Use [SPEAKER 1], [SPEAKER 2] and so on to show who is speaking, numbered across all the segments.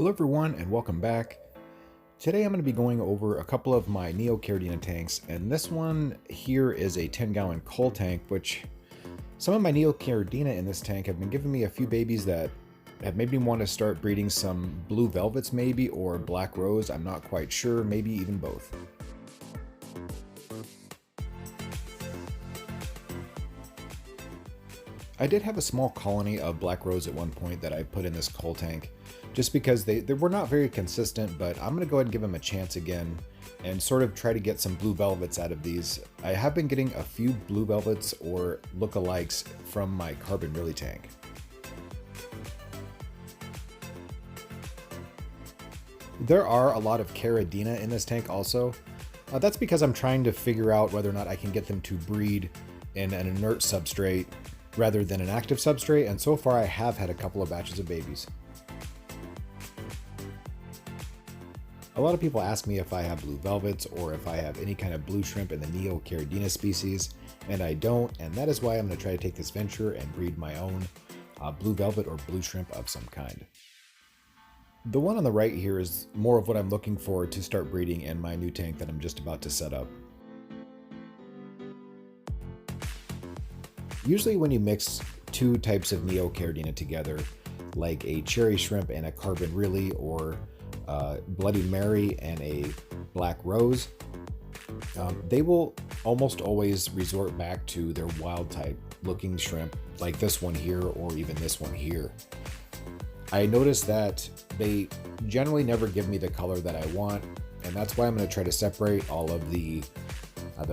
[SPEAKER 1] Hello everyone and welcome back. Today I'm going to be going over a couple of my neocaridina tanks, and this one here is a 10-gallon coal tank, which some of my neocaridina in this tank have been giving me a few babies that have made me want to start breeding some blue velvets maybe, or black rose. I'm not quite sure, maybe even both. I did have a small colony of black rose at one point that I put in this coal tank, just because they were not very consistent, but I'm going to go ahead and give them a chance again and sort of try to get some blue velvets out of these. I have been getting a few blue velvets or lookalikes from my carbon Rilly tank. There are a lot of caridina in this tank also. That's because I'm trying to figure out whether or not I can get them to breed in an inert substrate rather than an active substrate, and so far I have had a couple of batches of babies. A lot of people ask me if I have blue velvets or if I have any kind of blue shrimp in the neocaridina species, and I don't, and that is why I'm going to try to take this venture and breed my own blue velvet or blue shrimp of some kind. The one on the right here is more of what I'm looking for to start breeding in my new tank that I'm just about to set up. Usually when you mix two types of neocaridina together, like a cherry shrimp and a carbon Rilly, or Bloody Mary and a black rose, they will almost always resort back to their wild type looking shrimp, like this one here or even this one here. I noticed that they generally never give me the color that I want, and that's why I'm going to try to separate all of the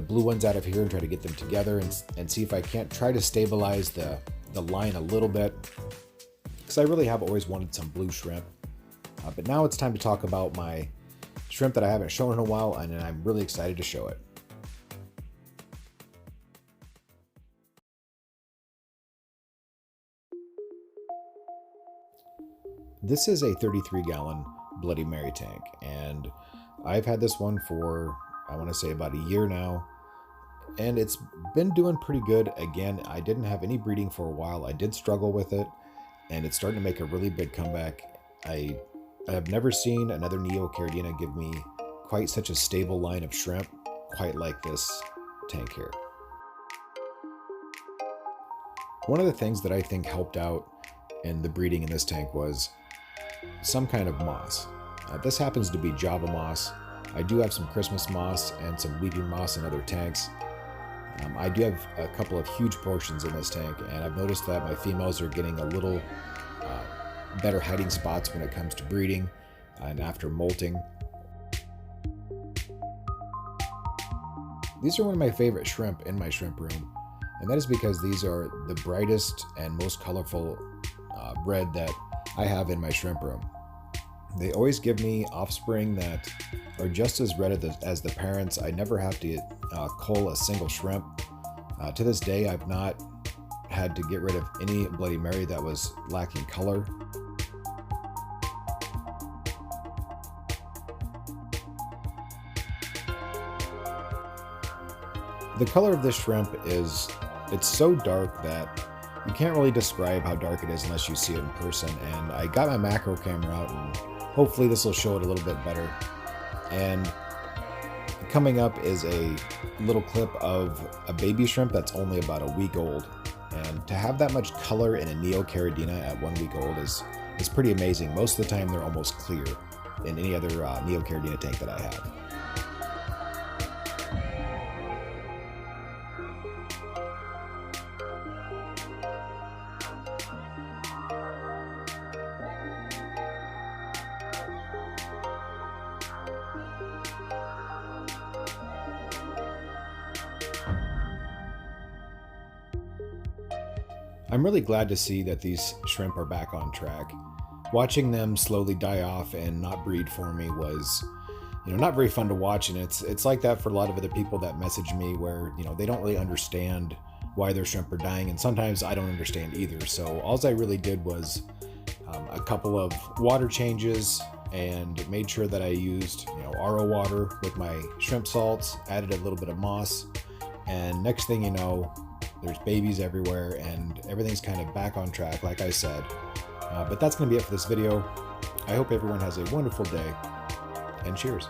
[SPEAKER 1] blue ones out of here and try to get them together and see if I can't try to stabilize the line a little bit, because I really have always wanted some blue shrimp. But now it's time to talk about my shrimp that I haven't shown in a while, and I'm really excited to show it. This is a 33-gallon Bloody Mary tank, and I've had this one for, I want to say, about a year now, and it's been doing pretty good. Again, I didn't have any breeding for a while. I did struggle with it, and it's starting to make a really big comeback. I have never seen another neocaridina give me quite such a stable line of shrimp, quite like this tank here. One of the things that I think helped out in the breeding in this tank was some kind of moss. This happens to be Java moss. I do have some Christmas moss and some weeping moss in other tanks. I do have a couple of huge portions in this tank, and I've noticed that my females are getting a little better hiding spots when it comes to breeding and after molting. These are one of my favorite shrimp in my shrimp room, and that is because these are the brightest and most colorful red that I have in my shrimp room. They always give me offspring that are just as red as the parents. I never have to cull a single shrimp. To this day, I've not had to get rid of any Bloody Mary that was lacking color. The color of this shrimp it's so dark that you can't really describe how dark it is unless you see it in person. And I got my macro camera out, and hopefully this will show it a little bit better. And coming up is a little clip of a baby shrimp that's only about a week old. And to have that much color in a neocaridina at 1 week old is pretty amazing. Most of the time they're almost clear in any other neocaridina tank that I have. I'm really glad to see that these shrimp are back on track. Watching them slowly die off and not breed for me was, not very fun to watch, and it's like that for a lot of other people that message me where, they don't really understand why their shrimp are dying, and sometimes I don't understand either. So all I really did was a couple of water changes and made sure that I used, RO water with my shrimp salts, added a little bit of moss, and next thing you know, there's babies everywhere and everything's kind of back on track, like I said. But that's going to be it for this video. I hope everyone has a wonderful day, and cheers.